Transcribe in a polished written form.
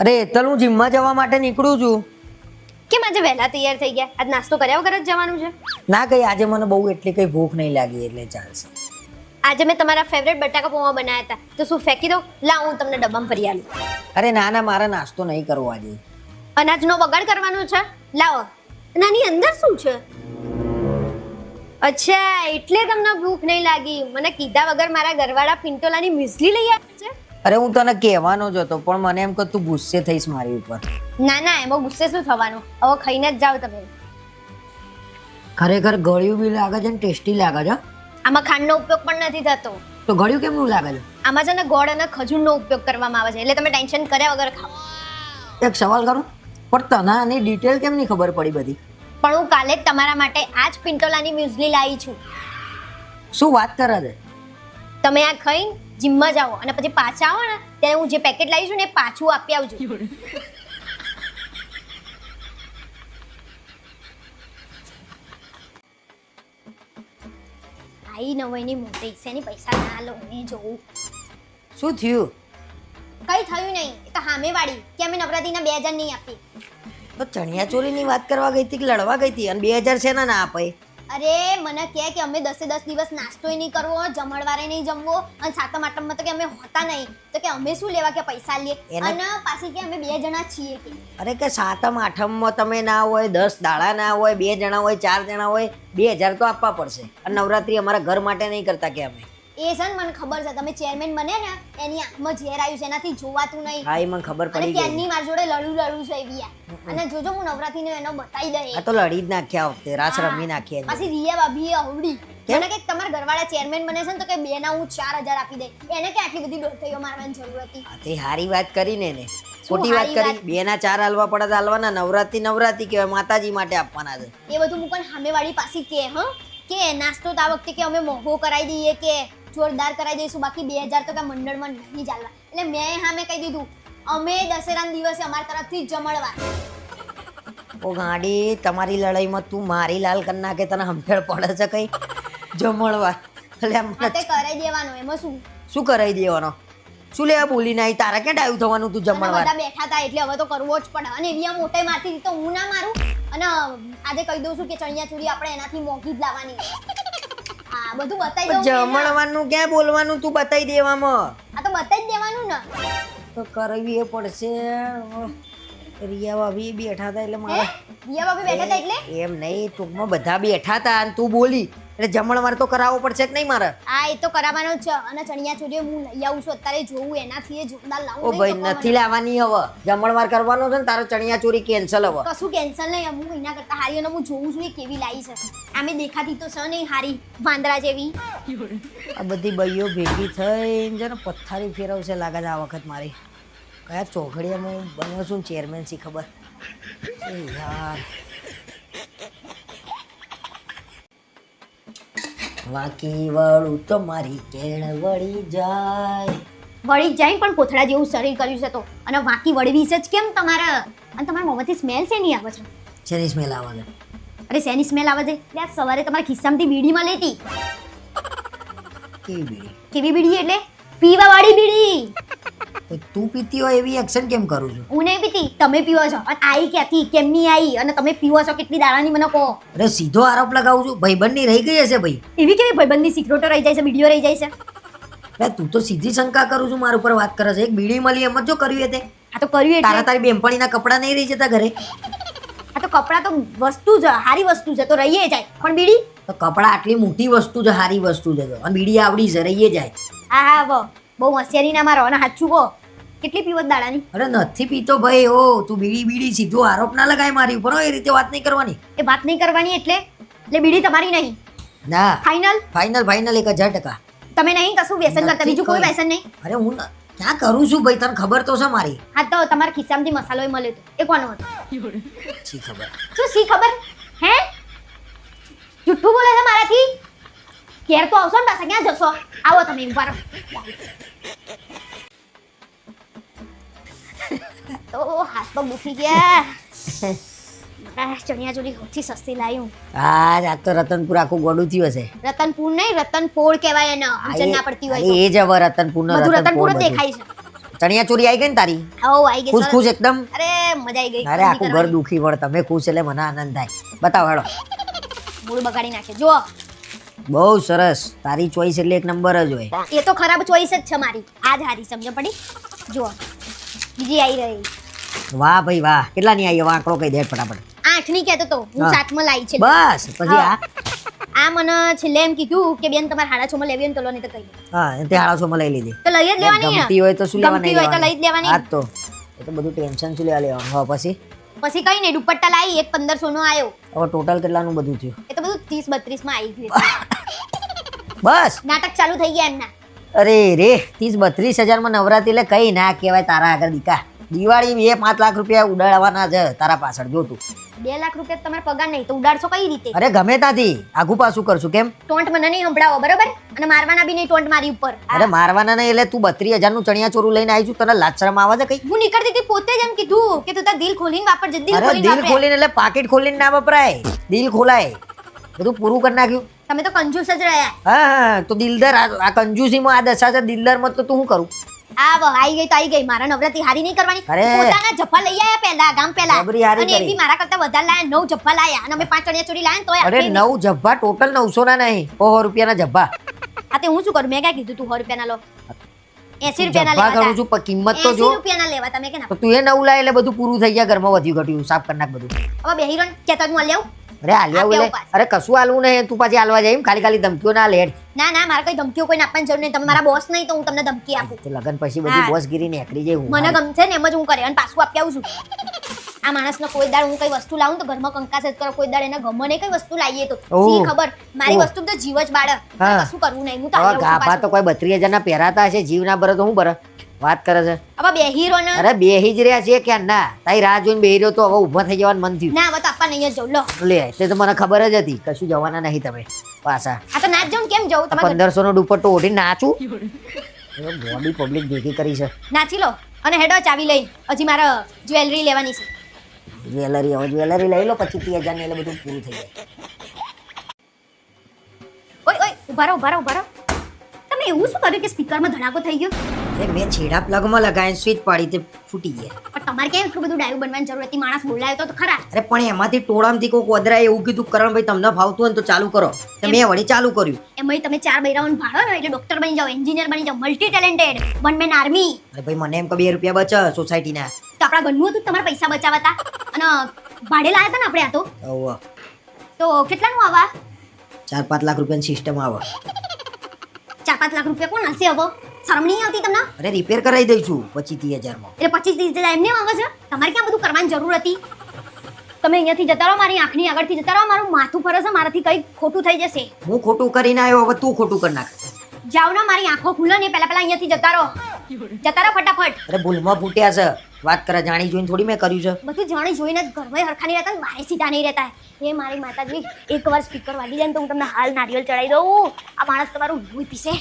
અરે હેતલ, હું જીમમાં જવા માટે નીકળું છું. કેમ આજે વહેલા તૈયાર થઈ ગયા? આજ નાસ્તો કર્યા વગર જ જવાનું છે? ના કઈ આજે મને બહુ એટલી કઈ ભૂખ નહીં લાગી એટલે ચાલશે. આજે મેં તમારા ફેવરેટ બટાકા પૌવા બનાવ્યા હતા, તો શું ફેંકી દો? લાવ હું તમને ડબ્બામાં ભરી આલું. અરે ના ના, મારે નાસ્તો નહીં કરવો આજે. અનાજનો બગાડ કરવાનો છે? લાવો. નાની અંદર શું છે? અચ્છા, એટલે તમને ભૂખ નહીં લાગી. મને કીધા વગર મારા ઘરવાળા પિન્ટોલાની મ્યુસ્લી લઈ આવ્યા છે. અરે હું તને કહેવાનો જ હતો, પણ મને એમ કે તું ગુસ્સે થઈશ મારી ઉપર. ના ના, એમાં ગુસ્સે શું થવાનું? હવે ખાઈને જ જાઓ તમે. ખરેખર ગળ્યું બી લાગે છે ને ટેસ્ટી લાગે છે. આમાં ખાંડનો ઉપયોગ પણ નથી થતો. તો ગળ્યું કેમનું લાગે છે? આમાં છે ને ગોળ અને ખજૂરનો ઉપયોગ કરવામાં આવે છે, એટલે તમે ટેન્શન કર્યા વગર ખાઓ. એક સવાલ કરું, પણ તને આની ડિટેલ કેમ નહીં ખબર પડી બધી? પણ હું કાલે જ તમારા માટે આ જ પિન્ટોલાની મ્યુસ્લી લાવી છું. શું વાત કરે છે? તમે આ ખાઈને જીમમાં જાઓ અને પછી પાછા આવો ને ત્યારે હું જે પેકેટ લાવી છું ને એ પાછું આપી આવજો. આઈ નવાઈની મોટી શેની પૈસા ના લો ને જોઉં. શું થયું? કઈ થયું નહીં, એ તો સામેવાળી કે અમે નવરાત્રીના 2000 નહીં આપી. તો ચણિયા ચોરીની વાત કરવા ગઈ હતી કે લડવા ગઈ હતી? અને 2000 છે ના આપે? અરે મને કહે કે અમે 10 દિવસ નાસ્તોય નહીં કરવો, જમણવારે નહીં જમવો, અને સાતમ આઠમમાં તો કે અમે હોતા નહીં, તો કે અમે શું લેવા કે પૈસા લઈએ, અને પાછી કે અમે 2 જણા છીએ કે. અરે કે સાતમ આઠમમાં તમે ના હોય, 10 દાડા ના હોય, 2 જણા હોય, 4 જણા હોય, 2000 તો આપવા પડશે. અને નવરાત્રી અમારા ઘર માટે નહીં કરતા કે અમે. એ છે ને મને ખબર છે, તમે ચેરમેન બને ને એની આંખમાં ઝેર આવ્યું છે, એનાથી જોવાતું નહીં. હા, એ મને ખબર પડી ગઈ. ત્યાંની મારી જોડે લડું છે એવી. અને જોજો હું નવરાત્રીનો એનો બતાવી દઈ. આ તો લડી જ નાખ્યા વખતે, રાસ રમી નાખ્યા. પાછી રિયા ભાભી આવડી મને કે તમારા ઘરવાળા ચેરમેન બને છે ને તો કે 2 ના હું 4000 આપી દે. એને કે આટલી બધી દોઢીઓ મારવાની જરૂર હતી? તે હારી વાત કરીને ને ખોટી વાત કરી. 2 ના 4 હાલવા પડે તો હાલવાના. નવરાત્રી કહેવાય, માતાજી માટે આપવાના છે. એ બધું હું પણ સામેવાળી પાછી કે કે નાસ્તો તો આ વખતે કે અમે મોંઘો કરાવી દઈએ, કે જોરદાર કરાવી દઈશું, બાકી 2000 તો કે મંડળમાં નહીં ચાલવા. એટલે મેં સામે કહી દીધું, અમે દશેરાના દિવસે અમારી તરફથી જ જમણવાર. ઓ ગાડી, તમારી લડાઈમાં તું મારી લાલ કરી નાખે, તને હંફેળ પડે છે કઈ? જમણવાર એટલે તે કરાવી દેવાનો, એમાં શું? શું કરાવી દેવાનો? શું લેવા બોલી નાઈ? તારા ક્યાં ડાયું થવાનું? તું જમણવાર બધા બેઠા હતા એટલે હવે તો કરવો જ પડે. અને એવી મોટાઈ મારતી હતી તો હું ના મારું. અને આજે કહી દઉં છું કે ચણિયા ચોરી આપણે એનાથી મોંઘી જ લાવવાની. હા, બધું બતાવી દઉં. જમણવાનું ક્યાં બોલવાનું? તું બતાવી દેવામાં. આ તો બતાવી જ દેવાનું ને. તો કરવી એ પડશે. રિયા ભાભી બેઠા હતા એટલે મારા રિયા ભાભી બેઠા હતા એટલે એમ નહીં, ટૂંકમાં બધા બેઠા હતા અને તું બોલી એટલે જમણવાર તો કરાવવો પડશે કે નહીં મારે? હા, એ તો કરાવવાનો જ છે. અને ચણિયા ચોરી હું લઈ આવું છું અત્યારે, જોઉં એનાથી એ જોરદાર લાવું. ઓ ભાઈ, નથી લાવવાની હવે. જમણવાર કરવાનો છે ને તારો ચણિયા ચોરી કેન્સલ હવે. કશું કેન્સલ નહીં. હું એના કરતા હારી અને હું જોઉં છું એ કેવી લાવી છે. આમે દેખાતી તો છે નહીં હારી, વાંદરા જેવી. આ બધી બઈઓ ભેગી થઈને છે ને પથ્થારી ફેરવશે લાગે છે આ વખત મારી. કયા ચોઘડિયામાં હું બન્યો છું ચેરમેન સી ખબર. યાર વાકી વળું તો મારી કેળ વળી જાય. વળી જાય પણ કોથળા જેવું શરીર કર્યું છે તો. અને વાકી વળવી છે જ કેમ તમારે? અને તમારા મોંમાંથી સ્મેલ શેની આવે છે? શેની સ્મેલ આવે છે? અરે શેની સ્મેલ આવે છે? યાર સવારે તમારા ખિસ્સામાંથી બીડીમાં લેતી. કેવી બીડી? કેવી બીડી એટલે પીવાવાળી બીડી. તો તું પીતી હોય એવી એક્શન કેમ કરું છું? હું નહીં પીતી, તમે પીવો છો. અને આઈ ક્યાંથી, કેમની આઈ? અને તમે પીવો છો કેટલી દાડાની મને કહો. અરે સીધો આરોપ લગાવું છું. ભાઈબંધની રહી ગઈ હશે ભાઈ. એવી કેવી ભાઈબંધની સિક્રેટો રહી જાય છે, બીડીઓ રહી જાય છે? અરે તું તો સીધી શંકા કરું છું મારા ઉપર વાત કરે છે. એક બીડી મળી એમ જ જો કર્યું તે. આ તો કર્યું એટલે તારી બેનપણીના કપડા નહીં રહી જતા ઘરે? આ તો કપડા તો વસ્તુ છે, સારી વસ્તુ છે તો રહીએ જાય. પણ બીડી તો કપડા આટલી મોટી વસ્તુ છે, સારી વસ્તુ છે, અને બીડી આવડી છે, રહીએ જાય. હા હા, બહુ હોશિયારી ના મારો. અને સાચું કહો, કેટલી પીવત દાડાની? અરે નથી પીતો ભાઈ. ઓ તું બીડી સીધો આરોપ ના લગાય મારી ઉપર. એ રીતે વાત નહીં કરવાની. એ વાત નહીં કરવાની એટલે બીડી તમારી નહીં? ના, ફાઇનલ? ફાઇનલ 1000%. તમે નહીં કશું વ્યસન કરતા? બીજું કોઈ વ્યસન નહીં? અરે હું ક્યાં કરું છું ભાઈ, તને ખબર તો છે મારી. હા, તો તમારા ખિસ્સામાંથી મસાલો મળે તો એ કોનો હતો? શી ખબર? શું શી ખબર? હે, જુઠ્ઠું બોલે છે મારાથી? ઘેર તો આવશો ને પાછા, ક્યાં જશો? આવો તમે ઉપર. તો હાથ તો દુખી ગયા. ચણિયા ચોરી સૌથી સસ્તી લાવ્યું. હા, આ તો રતનપુર આખું ગોડું થયું હશે. રતનપુર નહીં, રતનપોળ કહેવાય એને. સમજણ ના પડતી હોય તો. એ જ હવે રતનપુર નો બધું રતનપુર જ દેખાય છે. ચણિયા ચોરી આવી ગઈ ને તારી? આવો આવી ગઈ ખુશ સરસ. ખુશ એકદમ? અરે મજા આવી ગઈ અરે આખું ઘર દુખી વળ, તમે ખુશ એટલે મને આનંદ થાય. બતાવો હેડો. મૂળ બગાડી નાખે જો બહુ સરસ, તારી ચોઈસ એટલે એક નંબર જ હોય. એ તો ખરાબ ચોઈસ જ છે મારી, આજ હારી સમજ પડી. જો બીજી આવી રહી વાહ ભાઈ વાહ, કેટલાની આવી? હવે આંકડો કહી દે ફટાફટ. 8 ની કહેતો તો હું હા. 7 માં લાવી છે. બસ પછી આ આ મને છેલ્લે એમ કીધું કે બેન તમારે 6.5 માં લેવી હોય ને તો લો, નહીં તો કહી દે. હા તે 850 લઈ લીધી. તો લઈ જ લેવાની ને. ગમતી હોય તો શું લેવા ગમતી નહીં હોય તો લઈ જ લેવાની. આ તો એ તો બધું ટેન્શન શું લેવા લેવાનું. હવે પછી પછી કઈ નહીં, દુપટ્ટા લાવી એક 1500 નો આવ્યો. હવે ટોટલ કેટલાનું બધું થયું? એ તો બધું 30-32 માં આવી ગયું. બસ નાટક ચાલુ થઈ ગયા એમના. અરે રે 30-32 હજારમાં નવરાત્રી એટલે કઈ ના કહેવાય તારા આગળ દીકા. દિવાળી 5 લાખ રૂપિયા ઉડાડવાના છે તારા પાછળ, જોતું. 2 લાખ રૂપિયા તમારે પગાર નહીં તો ઉડાડશો કઈ રીતે? અરે ગમે ત્યાંથી આગુ પાછું કરશું કેમ? ટોન્ટ મને નહીં સંભળાવો બરોબર, અને મારવાના બી નહીં ટોન્ટ મારી ઉપર. અરે મારવાના નહીં એટલે તું 32,000 નું ચણિયા ચોરું લઈને આવી છું, તને લાજ શરમ આવે છે કઈ? હું નીકળતી હતી પોતે જ એમ કીધું કે તું તાર દિલ ખોલીને વાપરજે, દિલ અરે ખોલીને દિલ વાપરે. ખોલીને એટલે પાકીટ ખોલીને ના વપરાય, દિલ ખોલાય. બધું પૂરું કરી નાખ્યું. તમે તો કંજૂસ જ રહ્યા. હા હા તો દિલદાર આ કંજૂસીમાં આ દશા છે દિલદારમાં, તો તું શું કરું? આ વ આવી ગઈ તો આવી ગઈ, મારા નવરાત્રી હારી નહીં કરવાની. અરે. પોતાના જફા લઈ આયા પહેલા ગામ પહેલા, જબરી હારી અને એ કરી. બી મારા કરતા વધારે લાયા, 9 જફા લાયા, અને અમે 5 ચણિયા ચોરી લાયા ને તોય અરે આપી નહીં. 9 જબ્બા ટોટલ 900 ના નહીં, 100 રૂપિયાના જબ્બા. આ તે હું શું કરું? મેં ક્યાં કીધું તું 100 રૂપિયાના લો? 80 રૂપિયાના જબ્બા કરું લેવા છું પણ કિંમત તો 80 જો. રૂપિયાના લેવા તમે કે ના? તો તું એ 9 લાય એટલે બધું પૂરું થઈ ગયા, ઘરમાં વધ્યું ઘટ્યું સાફ કરી નાખ બધું. હવે બે હીરોન કહેતા હું લેવું? અરે હાલ્યા આપ્યા એટલે ઉપાસ. અરે કશું હાલવું નહીં, તું પાછી હાલવા જાય એમ? ખાલી ખાલી ધમકીઓ ના લે. ના ના, મારે કઈ ધમકીઓ કોઈ આપવાની જરૂર નહીં. તમે મારા બોસ નહીં તો હું તમને ધમકી આપું. તે લગન પછી બધી હા. બોસગીરી નીકળી જાય. મને ગમશે ને એમ જ હું કરે, અને પાછું આપી આવું છું. આ માણસનો કોઈ દાડ હું કઈ વસ્તુ લાવું તો ઘરમાં કંકાસ જ કરો, કોઈ દાડ એને ગમે નહીં કઈ વસ્તુ લાવીએ તો ઓહ. સી ખબર મારી ઓહ. વસ્તુ તો જીવ જ બાળક, હા. કશું કરવું નહીં. હું તો હવે આવી આવું છું ગાભા તો પાછું. કોઈ 32,000 ના પહેરાતા હશે, જીવ ના ભરે તો હું ભરે? વાત કરે છે. હવે બે હીરો ને અરે બેહી જ રહ્યા છે ક્યાં ના? તારી રાહ જોઈને બેહી રહ્યો તો હવે ઊભા થઈ જવાનું મન થયું. ના હવે તો આપવા નહીં જ જવું. લો લે તે તો મને ખબર જ હતી કશું જવાના નહીં તમે પાછા. આ તો નાચ જાઉં કેમ જવું? તમારે 1500 નો દુપટ્ટો ઓઢીને નાચું? બોડી પબ્લિક ભેગી કરી છે. નાચી લો અને હેડો ચાવી લઈ, હજી મારે જ્વેલરી લેવાની છે. જ્વેલરી હવે જ્વેલરી લઈ લો, 25,000 ની એટલે બધું પૂરું થઈ જાય. ઓય ઓય ઉભા રહો ઉભા રહો ઉભા રહો. તમે એવું શું કર્યું કે સ્પીકરમાં ધડાકો થઈ ગયો? અરે મેં છેડા પ્લગમાં લગાવીને સ્વિચ પાડી તે ફૂટી ગયા. પણ તમારે કેમ એટલું બધું ડાયું બનવાની જરૂર હતી? માણસ બોલાયો તો ખરા. અરે પણ એમાંથી ટોળામાંથી કોઈ કોદરાએ એવું કીધું કરણભાઈ તમને ફાવતું હોય ને તો ચાલુ કરો, તો મેં વળી ચાલુ કર્યું. એમાંય તમે 4 બૈરાઓને ભાડો ને એટલે ડોક્ટર બની જાઓ, એન્જિનિયર બની જાઓ, multi talented, one man army. અરે ભાઈ મને એમ કે 2 રૂપિયા બચે સોસાયટીના. તો આપણા ઘરનું હતું તમારે પૈસા બચાવતા, અને ભાડે લાયા હતા ને આપણે. આ તો હવે તો કેટલાનું આવા? 4-5 લાખ રૂપિયાની સિસ્ટમ આવે. 4-5 લાખ રૂપિયા કોણ હશે? હવે શરમ નહીં આવતી તમને? અરે રિપેર કરાવી દઈશું 25,000 માં. એટલે 25-30 હજાર એમને આવે છે? તમારે ક્યાં બધું કરવાની જરૂર હતી? તમે અહીંયાથી જતા રહો, મારી આંખની આગળથી જતા રહો. મારું માથું ફરે છે, મારાથી કંઈક ખોટું થઈ જશે. હું ખોટું કરીને આવ્યો, હવે તું ખોટું કરી નાખ. જાઓ ને, મારી આંખો ખુલે ને પહેલા અહીંયાથી જતા રહો. જતા રહો ફટાફટ. અરે ભૂલમાં ફૂટ્યા છે, વાત કરે જાણી જોઈને થોડી મેં કર્યું છે. બધું જાણી જોઈને જ ઘરમાં હરખા નહીં રહેતા, બારે સીધા નહીં રહેતા. એ મારી માતાજી, એકવાર સ્પીકર વાગી જાય ને તો હું તમને હાલ નારિયેળ ચડાવી દઉં. આ માણસ તમારું લોહી પીશે.